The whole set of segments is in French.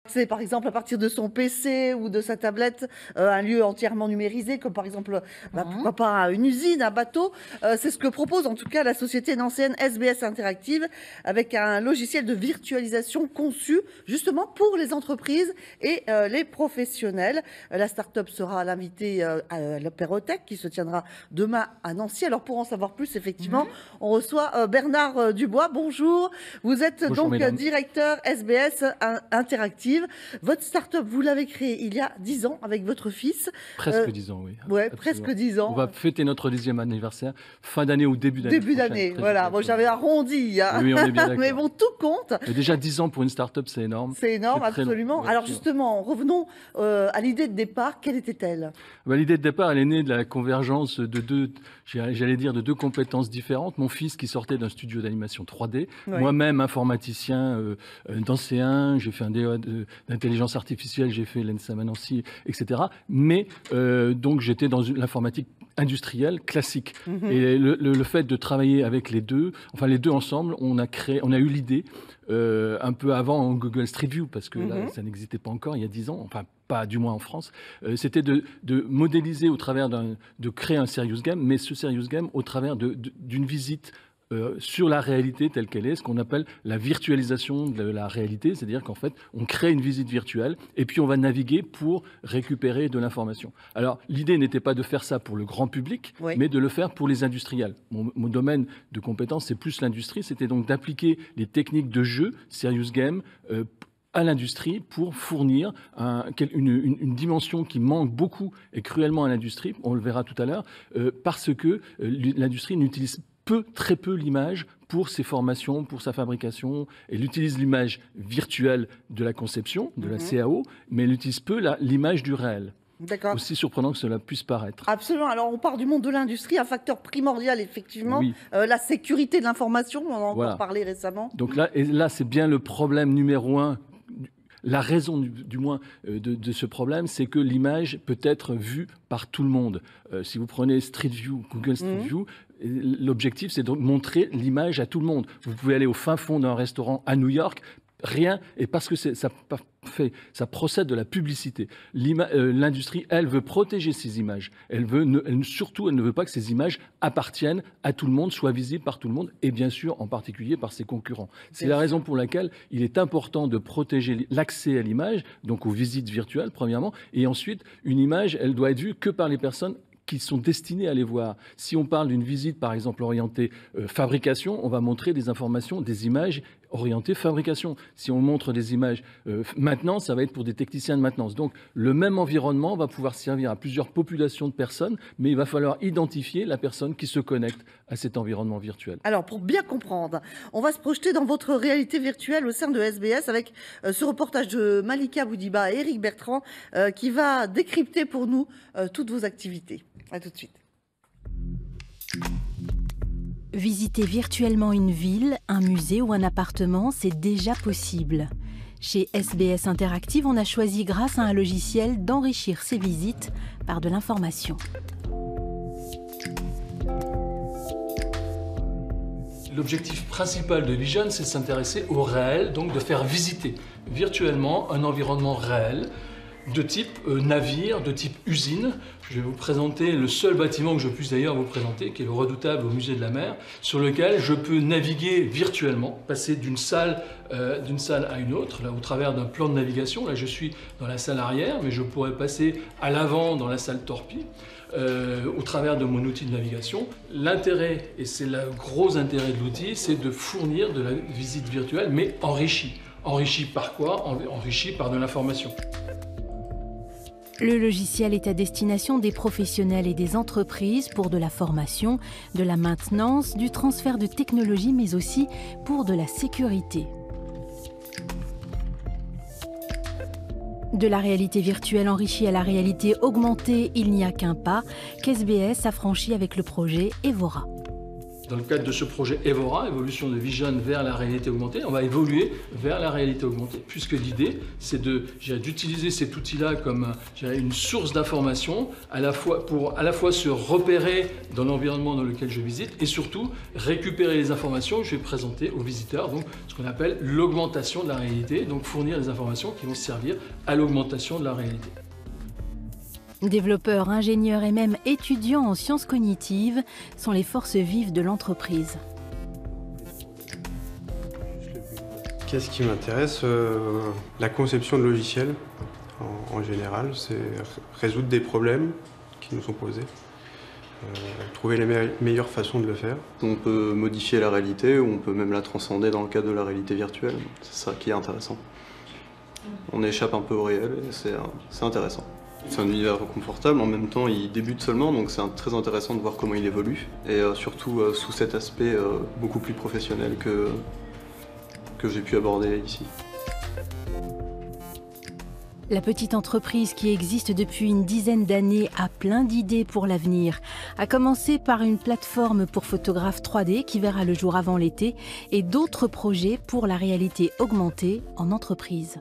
C'est par exemple à partir de son PC ou de sa tablette, un lieu entièrement numérisé, comme par exemple, Mmh. pourquoi pas une usine, un bateau. C'est ce que propose en tout cas la société nancéenne SBS Interactive, avec un logiciel de virtualisation conçu justement pour les entreprises et les professionnels. La start-up sera l'invité à l'Apérotech qui se tiendra demain à Nancy. Alors pour en savoir plus, effectivement, Mmh. on reçoit Bernard Dubois. Bonjour, vous êtes Bonjour donc mesdames. directeur SBS Interactive. Votre start-up, vous l'avez créée il y a 10 ans avec votre fils. Presque 10 ans, oui. Ouais, Absolument. presque 10 On ans. va fêter notre 10e anniversaire fin d'année ou début d'année Début prochaine, d'année, très voilà. Moi, exactement. j'avais arrondi, hein. Oui, on est bien Mais d'accord. bon, tout compte. Mais déjà 10 ans pour une start-up, c'est énorme. C'est énorme, C'est très long. absolument. Oui, Alors absolument. justement, revenons à l'idée de départ. Quelle était-elle? L'idée de départ, elle est née de la convergence de de deux compétences différentes. Mon fils qui sortait d'un studio d'animation 3D, Oui. moi-même informaticien d'ancien, j'ai fait un DEA d'intelligence artificielle, j'ai fait l'ENSAM à Nancy, etc. Mais donc j'étais dans l'informatique industrielle classique. Et le fait de travailler avec les deux ensemble, on a eu l'idée un peu avant Google Street View, parce que là, ça n'existait pas encore il y a 10 ans, enfin pas du moins en France, c'était de modéliser au travers de créer un serious game, mais ce serious game au travers d'une visite sur la réalité telle qu'elle est, ce qu'on appelle la virtualisation de la réalité, c'est-à-dire qu'en fait, on crée une visite virtuelle et puis on va naviguer pour récupérer de l'information. Alors, l'idée n'était pas de faire ça pour le grand public, Oui. mais de le faire pour les industriels. Mon domaine de compétence, c'est plus l'industrie, c'était donc d'appliquer les techniques de jeu, serious game, à l'industrie pour fournir une dimension qui manque beaucoup et cruellement à l'industrie, on le verra tout à l'heure, parce que l'industrie n'utilise très peu l'image pour ses formations, pour sa fabrication. Elle utilise l'image virtuelle de la conception, de la CAO, mais elle utilise peu l'image du réel. D'accord. Aussi surprenant que cela puisse paraître. Absolument. Alors, on part du monde de l'industrie, un facteur primordial, effectivement, Oui. la sécurité de l'information. On en a encore Voilà. parlé récemment. Donc là, c'est bien le problème numéro un. La raison, du moins, de ce problème, c'est que l'image peut être vue par tout le monde. Si vous prenez Street View, Google Street View, l'objectif, c'est de montrer l'image à tout le monde. Vous pouvez aller au fin fond d'un restaurant à New York, rien, et parce que ça procède de la publicité. L'industrie, elle, veut protéger ces images. Surtout, elle ne veut pas que ces images appartiennent à tout le monde, soient visibles par tout le monde, et bien sûr, en particulier par ses concurrents. C'est la raison pour laquelle il est important de protéger l'accès à l'image, donc aux visites virtuelles, premièrement, et ensuite, une image, elle doit être vue que par les personnes qui sont destinés à les voir. Si on parle d'une visite, par exemple, orientée fabrication, on va montrer des informations, des images orientées fabrication. Si on montre des images maintenance, ça va être pour des techniciens de maintenance. Donc, le même environnement va pouvoir servir à plusieurs populations de personnes, mais il va falloir identifier la personne qui se connecte à cet environnement virtuel. Alors, pour bien comprendre, on va se projeter dans votre réalité virtuelle au sein de SBS avec ce reportage de Malika Boudiba et Éric Bertrand qui va décrypter pour nous toutes vos activités. À tout de suite. Visiter virtuellement une ville, un musée ou un appartement, c'est déjà possible. Chez SBS Interactive, on a choisi, grâce à un logiciel, d'enrichir ces visites par de l'information. L'objectif principal de Vision, c'est de s'intéresser au réel, donc de faire visiter virtuellement un environnement réel de type navire, de type usine. Je vais vous présenter le seul bâtiment que je puisse d'ailleurs vous présenter, qui est le redoutable au musée de la mer, sur lequel je peux naviguer virtuellement, passer d'une salle à une autre, là, au travers d'un plan de navigation. Là, je suis dans la salle arrière, mais je pourrais passer à l'avant dans la salle torpille, au travers de mon outil de navigation. L'intérêt, et c'est le gros intérêt de l'outil, c'est de fournir de la visite virtuelle, mais enrichie. Enrichie par quoi? Enrichie par de l'information. Le logiciel est à destination des professionnels et des entreprises pour de la formation, de la maintenance, du transfert de technologie, mais aussi pour de la sécurité. De la réalité virtuelle enrichie à la réalité augmentée, il n'y a qu'un pas qu'SBS a franchi avec le projet Evora. dans le cadre de ce projet Evora, évolution de Vision vers la réalité augmentée, on va évoluer vers la réalité augmentée, puisque l'idée, c'est d'utiliser cet outil-là comme une source d'information, pour à la fois se repérer dans l'environnement dans lequel je visite, et surtout récupérer les informations que je vais présenter aux visiteurs, donc ce qu'on appelle l'augmentation de la réalité, donc fournir des informations qui vont servir à l'augmentation de la réalité. Développeurs, ingénieurs et même étudiants en sciences cognitives sont les forces vives de l'entreprise. Qu'est-ce qui m'intéresse? La conception de logiciels en général, c'est résoudre des problèmes qui nous sont posés, trouver les meilleures façons de le faire. On peut modifier la réalité ou on peut même la transcender dans le cadre de la réalité virtuelle. C'est ça qui est intéressant. On échappe un peu au réel et c'est intéressant. C'est un univers confortable, en même temps il débute seulement, donc c'est très intéressant de voir comment il évolue. Et surtout sous cet aspect beaucoup plus professionnel que j'ai pu aborder ici. La petite entreprise qui existe depuis une dizaine d'années a plein d'idées pour l'avenir. A commencé par une plateforme pour photographes 3D qui verra le jour avant l'été et d'autres projets pour la réalité augmentée en entreprise.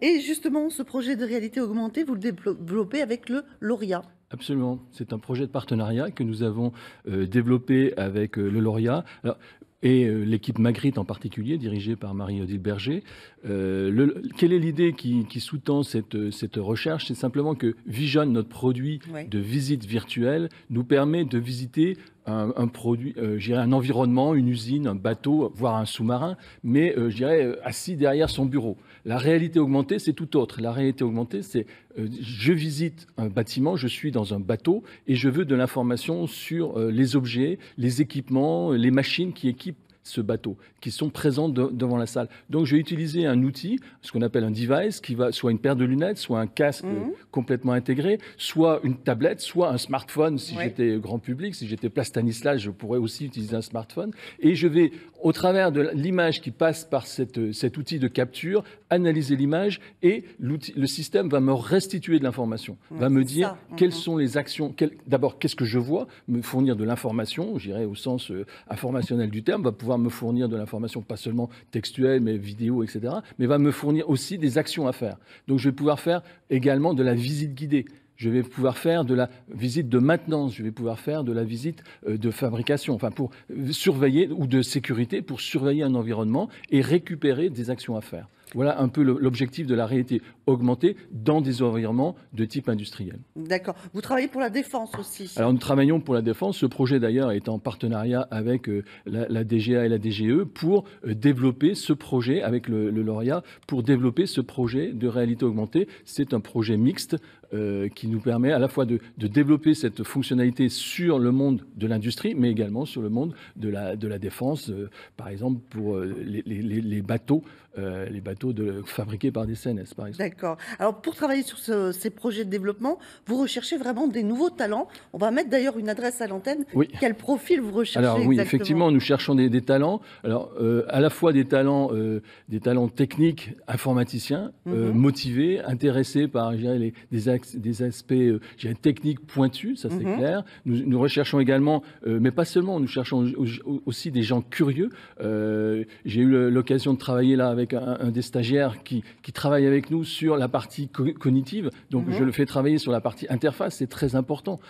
Et justement, ce projet de réalité augmentée, vous le développez avec le Lauria. Absolument. C'est un projet de partenariat que nous avons développé avec le Lauria. Alors, et l'équipe Magritte en particulier, dirigée par Marie-Odile Berger. Quelle est l'idée qui sous-tend cette recherche? C'est simplement que Vision, notre produit de visite virtuelle, nous permet de visiter un produit, un environnement, une usine, un bateau, voire un sous-marin, mais assis derrière son bureau. La réalité augmentée, c'est tout autre. La réalité augmentée, c'est je visite un bâtiment, je suis dans un bateau et je veux de l'information sur les objets, les équipements, les machines qui équipent ce bateau, qui sont présents devant la salle. Donc, je vais utiliser un outil, ce qu'on appelle un device, qui va soit une paire de lunettes, soit un casque complètement intégré, soit une tablette, soit un smartphone. Si j'étais grand public, si j'étais Place Stanislas, je pourrais aussi utiliser un smartphone. Et je vais, au travers de l'image qui passe par cet outil de capture, analyser l'image et le système va me restituer de l'information, va me dire quelles sont les actions. D'abord, qu'est-ce que je vois, me fournir de l'information, je dirais au sens informationnel du terme, va pouvoir me fournir de l'information, pas seulement textuelle, mais vidéo, etc., mais va me fournir aussi des actions à faire. Donc, je vais pouvoir faire également de la visite guidée. Je vais pouvoir faire de la visite de maintenance, je vais pouvoir faire de la visite de fabrication, enfin pour surveiller, ou de sécurité, pour surveiller un environnement et récupérer des actions à faire. Voilà un peu l'objectif de la réalité augmentée dans des environnements de type industriel. D'accord. Vous travaillez pour la défense aussi. Alors nous travaillons pour la défense. Ce projet d'ailleurs est en partenariat avec la DGA et la DGE pour développer ce projet, avec le Lauria, pour développer ce projet de réalité augmentée. C'est un projet mixte qui nous permet à la fois de développer cette fonctionnalité sur le monde de l'industrie, mais également sur le monde de la défense, par exemple pour les bateaux fabriqués par des CNS, par exemple. D'accord. Alors, pour travailler sur ces projets de développement, vous recherchez vraiment des nouveaux talents. On va mettre d'ailleurs une adresse à l'antenne. Oui. Quel profil vous recherchez Alors oui, exactement? effectivement, nous cherchons des talents. Alors, à la fois des talents techniques, informaticiens, motivés, intéressés par des aspects techniques pointus, ça c'est clair. Nous recherchons également, mais pas seulement, nous cherchons aussi des gens curieux. J'ai eu l'occasion de travailler là avec un des stagiaires qui travaille avec nous sur la partie cognitive. Donc, je le fais travailler sur la partie interface, c'est très important.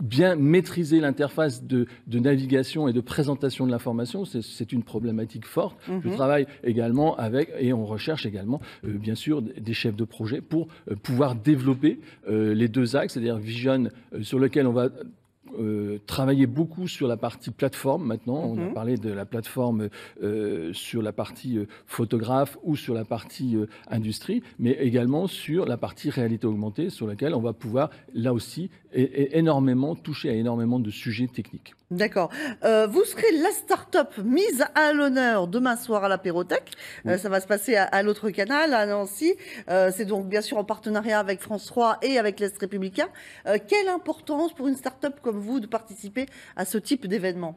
Bien maîtriser l'interface de navigation et de présentation de l'information, c'est une problématique forte. Je travaille également avec, et on recherche également, bien sûr, des chefs de projet pour pouvoir développer les deux axes, c'est-à-dire Vision, sur lequel on va travailler beaucoup sur la partie plateforme maintenant. On a parlé de la plateforme sur la partie photographe ou sur la partie industrie, mais également sur la partie réalité augmentée sur laquelle on va pouvoir là aussi énormément toucher à énormément de sujets techniques. D'accord. Vous serez la start-up mise à l'honneur demain soir à l'Apérothèque. Ça va se passer à l'autre canal, à Nancy. C'est donc bien sûr en partenariat avec France 3 et avec l'Est républicain. Quelle importance pour une start-up comme vous de participer à ce type d'événement?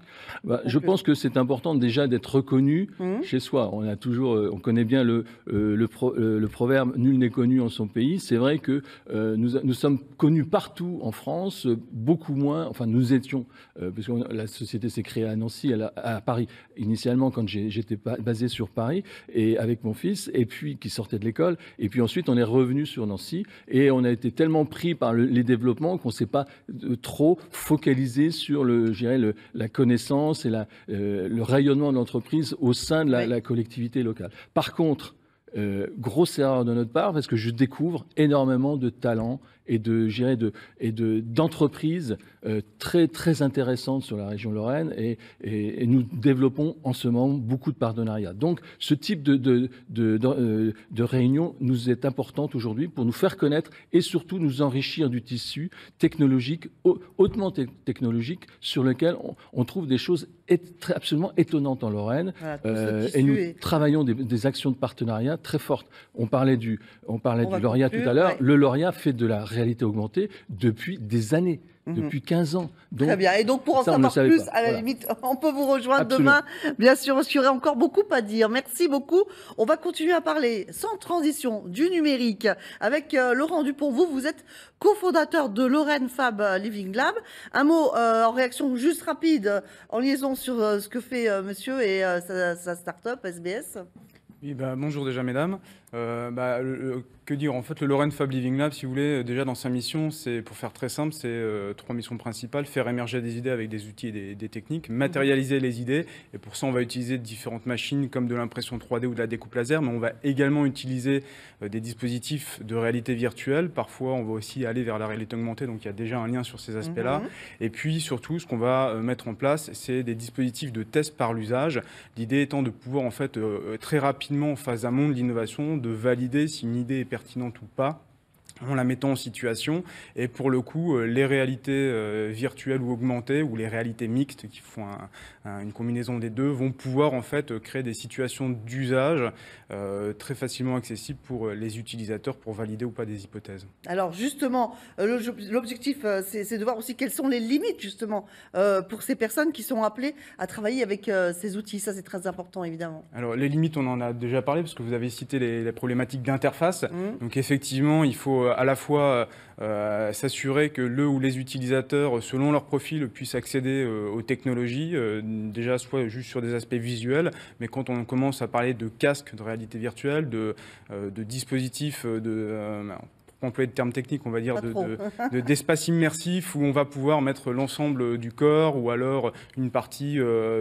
Je pense que c'est important déjà d'être reconnu chez soi. On connaît bien le proverbe « Nul n'est connu en son pays ». C'est vrai que nous sommes connus partout en France, beaucoup moins, enfin nous étions, parce qu'on la société s'est créée à Nancy, à Paris, initialement quand j'étais basé sur Paris, et avec mon fils, et puis qui sortait de l'école. Et puis ensuite, on est revenu sur Nancy, et on a été tellement pris par les développements qu'on ne s'est pas trop focalisé sur la connaissance et le rayonnement de l'entreprise au sein de la collectivité locale. Par contre, grosse erreur de notre part, parce que je découvre énormément de talents et d'entreprises très, très intéressantes sur la région Lorraine, et nous développons en ce moment beaucoup de partenariats. Donc, ce type de réunion nous est importante aujourd'hui pour nous faire connaître et surtout nous enrichir du tissu technologique, hautement technologique, sur lequel on trouve des choses absolument étonnantes en Lorraine. Voilà, et nous travaillons des actions de partenariat très fortes. On parlait du lauréat tout à l'heure. Ouais. Le lauréat fait de la réalité augmentée depuis des années. Depuis 15 ans. Donc, très bien. Et donc, pour en savoir plus, à la limite, on peut vous rejoindre demain. Bien sûr, parce qu'il y aurait encore beaucoup à dire. Merci beaucoup. On va continuer à parler, sans transition, du numérique avec Laurent Dupont. Vous êtes cofondateur de Lorraine Fab Living Lab. Un mot en réaction juste rapide, en liaison sur ce que fait monsieur et sa start-up SBS. Oui, bonjour déjà, mesdames. Que dire, en fait, le Lorraine Fab Living Lab, si vous voulez, déjà dans sa mission, c'est, pour faire très simple, c'est 3 missions principales: faire émerger des idées avec des outils et des techniques, matérialiser les idées, et pour ça on va utiliser différentes machines comme de l'impression 3D ou de la découpe laser, mais on va également utiliser des dispositifs de réalité virtuelle. Parfois on va aussi aller vers la réalité augmentée, donc il y a déjà un lien sur ces aspects-là. Et puis surtout, ce qu'on va mettre en place, c'est des dispositifs de test par l'usage, l'idée étant de pouvoir en fait très rapidement, en phase amont de l'innovation, de valider si une idée est pertinente ou pas, en la mettant en situation. Et pour le coup, les réalités virtuelles ou augmentées, ou les réalités mixtes qui font une combinaison des deux, vont pouvoir en fait créer des situations d'usage très facilement accessibles pour les utilisateurs pour valider ou pas des hypothèses. Alors justement, l'objectif, c'est de voir aussi quelles sont les limites justement pour ces personnes qui sont appelées à travailler avec ces outils. Ça, c'est très important, évidemment. Alors les limites, on en a déjà parlé, parce que vous avez cité les problématiques d'interface. Donc effectivement, il faut à la fois s'assurer que le ou les utilisateurs, selon leur profil, puissent accéder aux technologies, déjà soit juste sur des aspects visuels, mais quand on commence à parler de casques de réalité virtuelle, de dispositifs pour employer le terme technique, on va dire, d'espace immersif où on va pouvoir mettre l'ensemble du corps ou alors une partie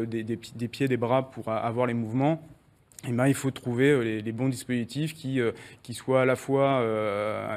des pieds, des bras pour avoir les mouvements. Et il faut trouver les bons dispositifs qui soient à la fois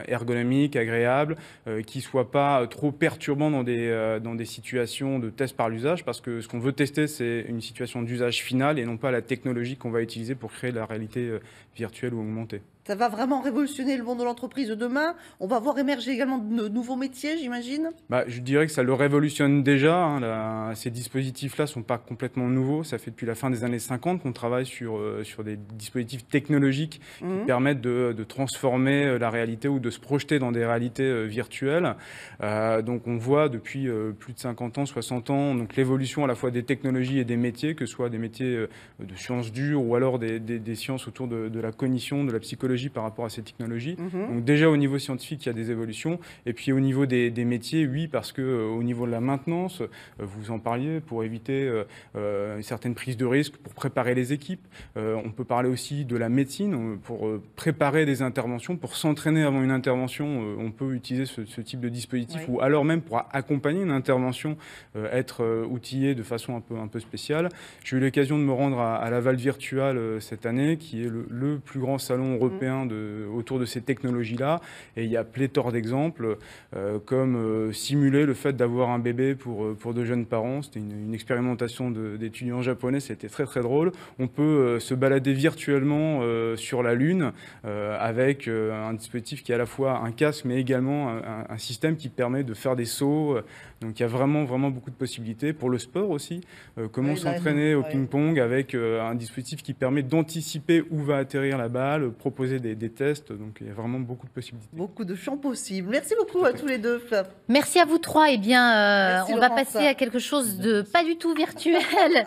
ergonomiques, agréables, qui ne soient pas trop perturbants dans des situations de test par l'usage, parce que ce qu'on veut tester, c'est une situation d'usage final et non pas la technologie qu'on va utiliser pour créer la réalité virtuelle ou augmentée. Ça va vraiment révolutionner le monde de l'entreprise de demain. On va voir émerger également de nouveaux métiers, j'imagine. Je dirais que ça le révolutionne déjà. Ces dispositifs-là ne sont pas complètement nouveaux. Ça fait depuis la fin des années 50 qu'on travaille sur des dispositifs technologiques qui permettent de transformer la réalité ou de se projeter dans des réalités virtuelles. Donc on voit depuis plus de 50 ans, 60 ans, donc l'évolution à la fois des technologies et des métiers, que ce soit des métiers de sciences dures ou alors des sciences autour de la cognition, de la psychologie par rapport à ces technologies. Donc déjà au niveau scientifique, il y a des évolutions. Et puis au niveau des métiers, oui, parce que au niveau de la maintenance, vous en parliez, pour éviter certaines prises de risques, pour préparer les équipes. On peut parler aussi de la médecine, pour préparer des interventions, pour s'entraîner avant une intervention, on peut utiliser ce type de dispositif, ou alors même pour accompagner une intervention, être outillé de façon un peu spéciale. J'ai eu l'occasion de me rendre à Laval Virtual cette année, qui est le plus grand salon européen autour de ces technologies-là. Et il y a pléthore d'exemples, comme simuler le fait d'avoir un bébé pour de jeunes parents. C'était une expérimentation d'étudiants japonais, c'était très très drôle. On peut se balader virtuellement sur la Lune avec un dispositif qui est à la fois un casque, mais également un système qui permet de faire des sauts. Donc il y a vraiment beaucoup de possibilités. Pour le sport aussi, comment s'entraîner au ping-pong avec un dispositif qui permet d'anticiper où va atterrir la balle, proposer des tests. Donc il y a vraiment beaucoup de possibilités. Beaucoup de champs possibles. Merci beaucoup à tous les deux. Merci à vous trois. Eh bien, on va passer à quelque chose de pas du tout virtuel.